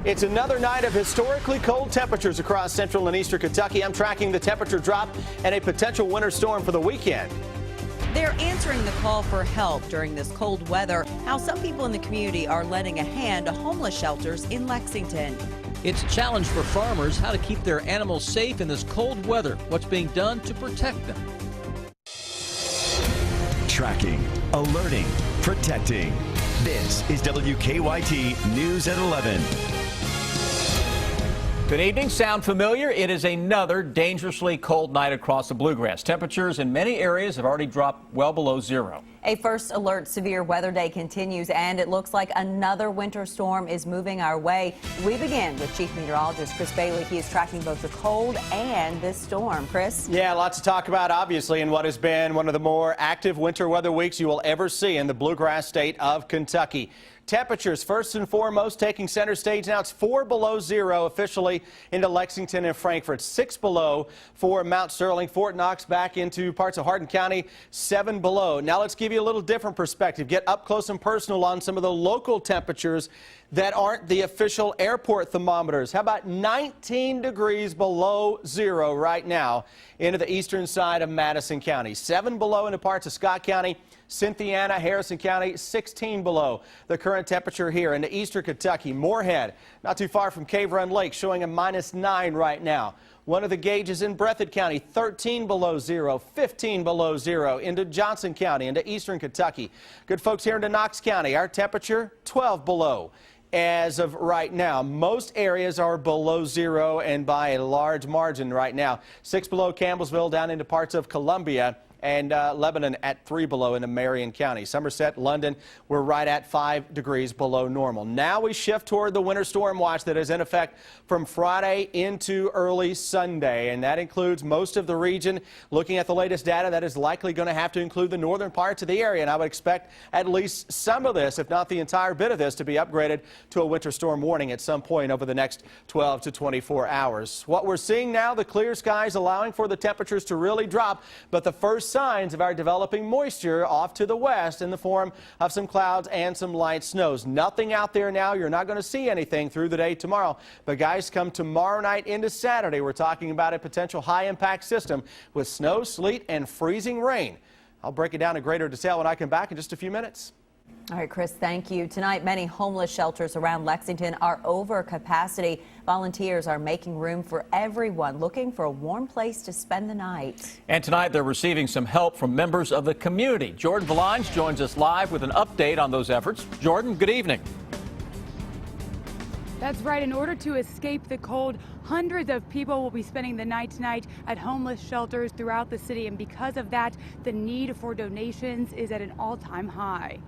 It's another night of historically cold temperatures across central and eastern Kentucky. I'm tracking the temperature drop and a potential winter storm for the weekend. They're answering the call for help during this cold weather. How some people in the community are lending a hand to homeless shelters in Lexington. It's a challenge for farmers how to keep their animals safe in this cold weather. What's being done to protect them? Tracking, alerting, protecting. This is WKYT News at 11. Good evening. Sound familiar? It is another dangerously cold night across the bluegrass. Temperatures in many areas have already dropped well below zero. A first alert severe weather day continues, and it looks like another winter storm is moving our way. We begin with Chief Meteorologist Chris Bailey. He is tracking both the cold and this storm. Chris? Yeah, lots to talk about, obviously, in what has been one of the more active winter weather weeks you will ever see in the bluegrass state of Kentucky. Temperatures, first and foremost, taking center stage now. It's 4 below zero officially into Lexington and Frankfort. 6 below for Mount Sterling. Fort Knox back into parts of Hardin County. 7 below. Now let's give you a little different perspective. Get up close and personal on some of the local temperatures that aren't the official airport thermometers. How about 19 degrees below zero right now into the eastern side of Madison County. 7 below into parts of Scott County. Cynthiana, Harrison County, 16 below the current temperature here into eastern Kentucky. Moorhead, not too far from Cave Run Lake, showing a -9 right now. One of the gauges in Breathitt County, 13 below zero, 15 below zero into Johnson County, into eastern Kentucky. Good folks here into Knox County, our temperature 12 below. As of right now, most areas are below zero and by a large margin right now. 6 below Campbellsville down into parts of Columbia. And Lebanon at 3 below into Marion County. Somerset, London, we're right at 5 degrees below normal. Now we shift toward the winter storm watch that is in effect from Friday into early Sunday. And that includes most of the region. Looking at the latest data, that is likely going to have to include the northern parts of the area. And I would expect at least some of this, if not the entire bit of this, to be upgraded to a winter storm warning at some point over the next 12 to 24 hours. What we're seeing now, the clear skies allowing for the temperatures to really drop. But the first signs of our developing moisture off to the west in the form of some clouds and some light snows. Nothing out there now. You're not going to see anything through the day tomorrow. But guys, come tomorrow night into Saturday, we're talking about a potential high-impact system with snow, sleet, and freezing rain. I'll break it down in greater detail when I come back in just a few minutes. All right, Chris, thank you. Tonight, many homeless shelters around Lexington are over capacity. Volunteers are making room for everyone looking for a warm place to spend the night. And tonight, they're receiving some help from members of the community. Jordan Valines joins us live with an update on those efforts. Jordan, good evening. That's right. In order to escape the cold, hundreds of people will be spending the night tonight at homeless shelters throughout the city. And because of that, the need for donations is at an all-time high.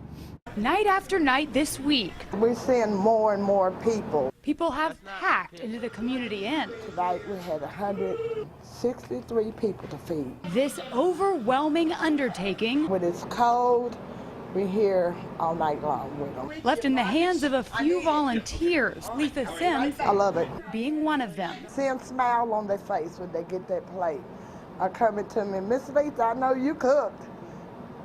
Night after night this week, we're seeing more and more people. People have packed into the community inn. Tonight we had 163 people to feed. This overwhelming undertaking, when it's cold, we're here all night long with them. Left in the hands of a few volunteers. Lisa Sims, I love it. Being one of them. Seeing a smile on their face when they get that plate. Are coming to me, Miss Lisa, I know you cooked.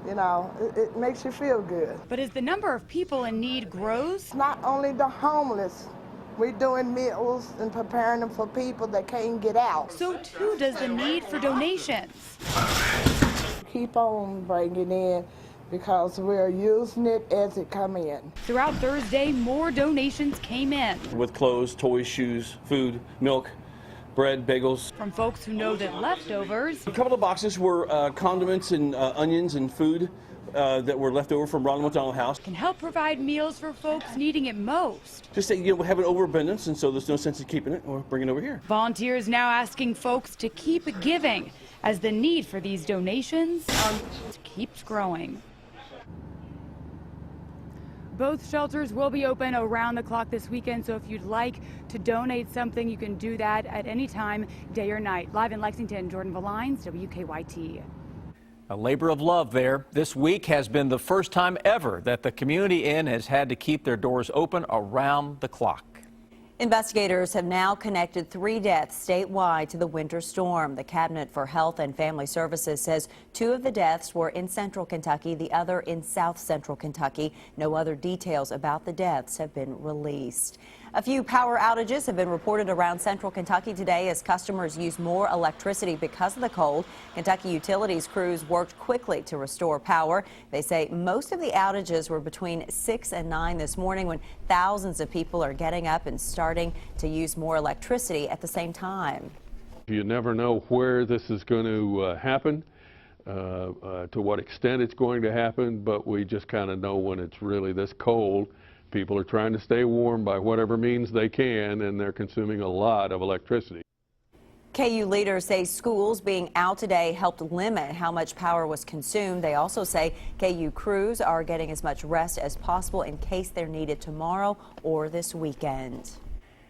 You know, it makes you feel good. But as the number of people in need grows, not only the homeless, we're doing meals and preparing them for people that can't get out. So too does the need for donations. Keep on bringing in because we're using it as it come in. Throughout Thursday, more donations came in. With clothes, toys, shoes, food, milk, bread, bagels. From folks who know that leftovers. A couple of boxes were condiments and onions and food that were left over from Ronald McDonald House. Can help provide meals for folks needing it most. Just that, we have an overabundance, and so there's no sense in keeping it or bringing it over here. Volunteers now asking folks to keep giving as the need for these donations keeps growing. Both shelters will be open around the clock this weekend, so if you'd like to donate something, you can do that at any time, day or night. Live in Lexington, Jordan Valines, WKYT. A labor of love there. This week has been the first time ever that the Community Inn has had to keep their doors open around the clock. Investigators have now connected 3 deaths statewide to the winter storm. The Cabinet for Health and Family Services says 2 of the deaths were in central Kentucky, the other in south central Kentucky. No other details about the deaths have been released. A few power outages have been reported around central Kentucky today as customers use more electricity because of the cold. Kentucky Utilities crews worked quickly to restore power. They say most of the outages were between 6 and 9 this morning when thousands of people are getting up and starting to use more electricity at the same time. You never know where this is going to happen, to what extent it's going to happen, but we just kind of know when it's really this cold. People are trying to stay warm by whatever means they can, and they're consuming a lot of electricity. KU leaders say schools being out today helped limit how much power was consumed. They also say KU crews are getting as much rest as possible in case they're needed tomorrow or this weekend.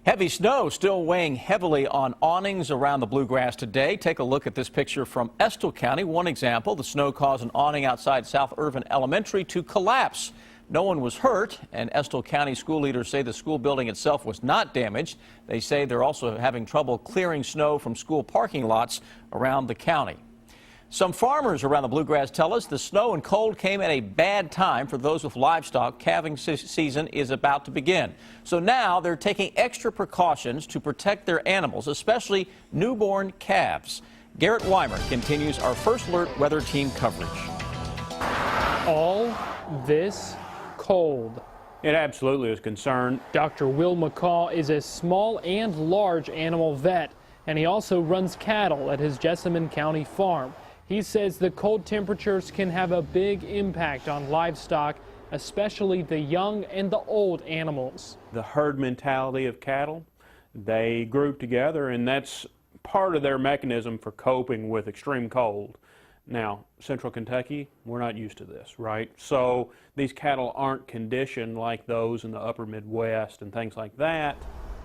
Heavy snow still weighing heavily on awnings around the bluegrass today. Take a look at this picture from Estill County. One example, the snow caused an awning outside South Irvin Elementary to collapse. No one was hurt, and Estill County school leaders say the school building itself was not damaged. They say they're also having trouble clearing snow from school parking lots around the county. Some farmers around the bluegrass tell us the snow and cold came at a bad time for those with livestock. Calving season is about to begin. So now they're taking extra precautions to protect their animals, especially newborn calves. Garrett Weimer continues our First Alert Weather Team coverage. All this cold. It absolutely is a concern. Dr. Will McCaw is a small and large animal vet, and he also runs cattle at his Jessamine County farm. He says the cold temperatures can have a big impact on livestock, especially the young and the old animals. The herd mentality of cattle, they group together, and that's part of their mechanism for coping with extreme cold. Now, central Kentucky, we're not used to this, right? So these cattle aren't conditioned like those in the upper Midwest and things like that.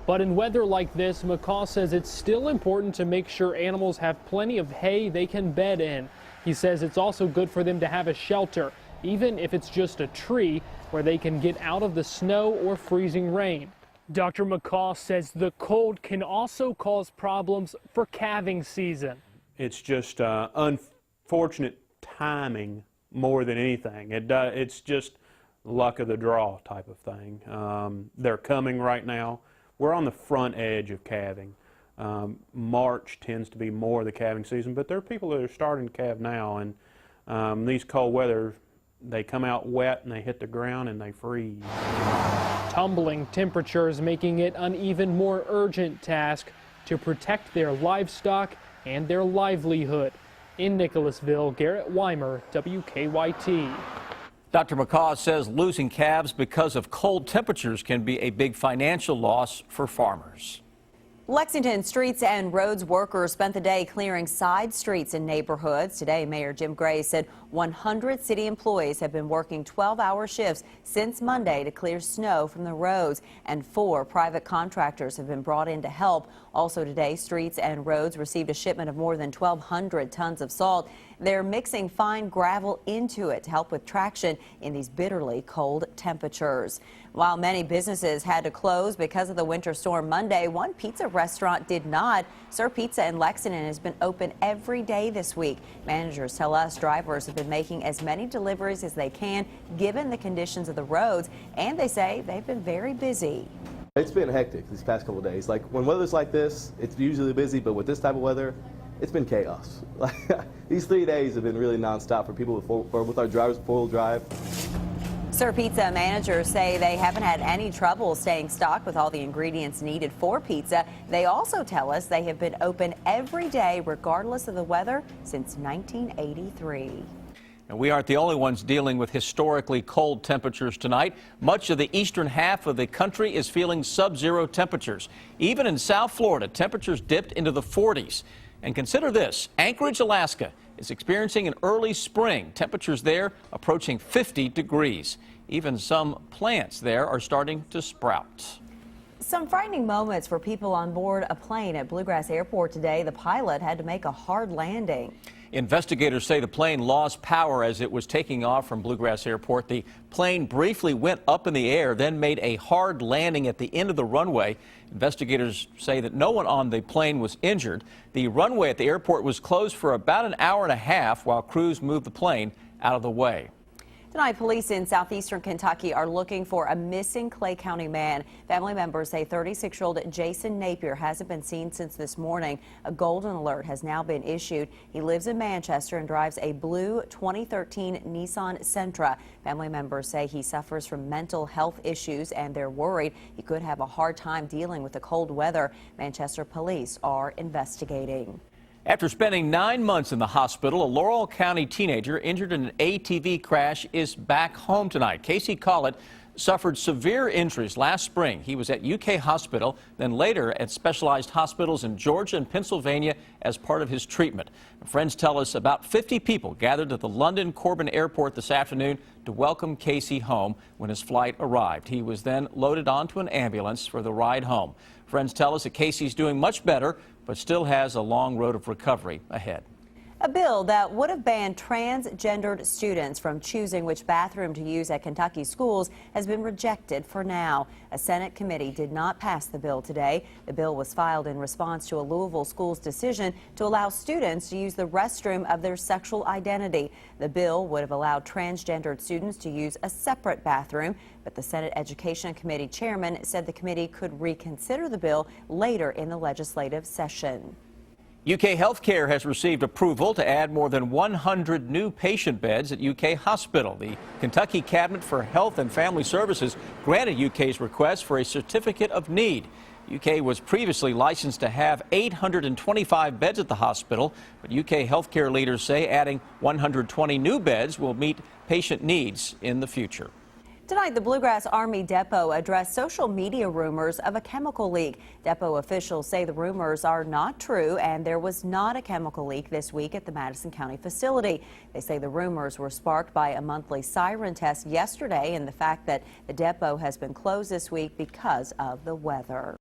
But in weather like this, McCaw says it's still important to make sure animals have plenty of hay they can bed in. He says it's also good for them to have a shelter, even if it's just a tree where they can get out of the snow or freezing rain. Dr. McCaw says the cold can also cause problems for calving season. It's just unfortunate timing more than anything. It's just luck of the draw type of thing. They're coming right now. We're on the front edge of calving. March tends to be more of the calving season, but there are people that are starting to calve now, and these cold weather, they come out wet and they hit the ground and they freeze. Tumbling temperatures making it an even more urgent task to protect their livestock and their livelihood. In Nicholasville, Garrett Weimer, WKYT. Dr. McCaw says losing calves because of cold temperatures can be a big financial loss for farmers. Lexington streets and roads workers spent the day clearing side streets in neighborhoods. Today, Mayor Jim Gray said 100 city employees have been working 12-hour shifts since Monday to clear snow from the roads, and 4 private contractors have been brought in to help. Also today, streets and roads received a shipment of more than 1,200 tons of salt. They're mixing fine gravel into it to help with traction in these bitterly cold temperatures. While many businesses had to close because of the winter storm Monday, one pizza restaurant did not. Sir Pizza in Lexington has been open every day this week. Managers tell us drivers have been making as many deliveries as they can given the conditions of the roads, and they say they've been very busy. It's been hectic these past couple of days. Like when weather's like this, it's usually busy, but with this type of weather, it's been chaos. These 3 days have been really nonstop for people with our drivers four-wheel drive. Sir Pizza managers say they haven't had any trouble staying stocked with all the ingredients needed for pizza. They also tell us they have been open every day regardless of the weather since 1983. And we aren't the only ones dealing with historically cold temperatures tonight. Much of the eastern half of the country is feeling sub-zero temperatures. Even in South Florida, temperatures dipped into the 40s. And consider this, Anchorage, Alaska is experiencing an early spring. Temperatures there approaching 50 degrees. Even some plants there are starting to sprout. Some frightening moments for people on board a plane at Bluegrass Airport today. The pilot had to make a hard landing. Investigators say the plane lost power as it was taking off from Bluegrass Airport. The plane briefly went up in the air, then made a hard landing at the end of the runway. Investigators say that no one on the plane was injured. The runway at the airport was closed for about an hour and a half while crews moved the plane out of the way. Tonight, police in southeastern Kentucky are looking for a missing Clay County man. Family members say 36-year-old Jason Napier hasn't been seen since this morning. A golden alert has now been issued. He lives in Manchester and drives a blue 2013 Nissan Sentra. Family members say he suffers from mental health issues and they're worried he could have a hard time dealing with the cold weather. Manchester police are investigating. After spending 9 months in the hospital, a Laurel County teenager injured in an ATV crash is back home tonight. Casey Collett suffered severe injuries last spring. He was at UK Hospital, then later at specialized hospitals in Georgia and Pennsylvania as part of his treatment. Friends tell us about 50 people gathered at the London Corbin Airport this afternoon to welcome Casey home when his flight arrived. He was then loaded onto an ambulance for the ride home. Friends tell us that Casey's doing much better, but still has a long road of recovery ahead. A bill that would have banned transgendered students from choosing which bathroom to use at Kentucky schools has been rejected for now. A Senate committee did not pass the bill today. The bill was filed in response to a Louisville school's decision to allow students to use the restroom of their sexual identity. The bill would have allowed transgendered students to use a separate bathroom, but the Senate Education Committee chairman said the committee could reconsider the bill later in the legislative session. UK Healthcare has received approval to add more than 100 new patient beds at UK Hospital. The Kentucky Cabinet for Health and Family Services granted UK's request for a certificate of need. UK was previously licensed to have 825 beds at the hospital, but UK healthcare leaders say adding 120 new beds will meet patient needs in the future. Tonight, the Bluegrass Army Depot addressed social media rumors of a chemical leak. Depot officials say the rumors are not true and there was not a chemical leak this week at the Madison County facility. They say the rumors were sparked by a monthly siren test yesterday and the fact that the depot has been closed this week because of the weather.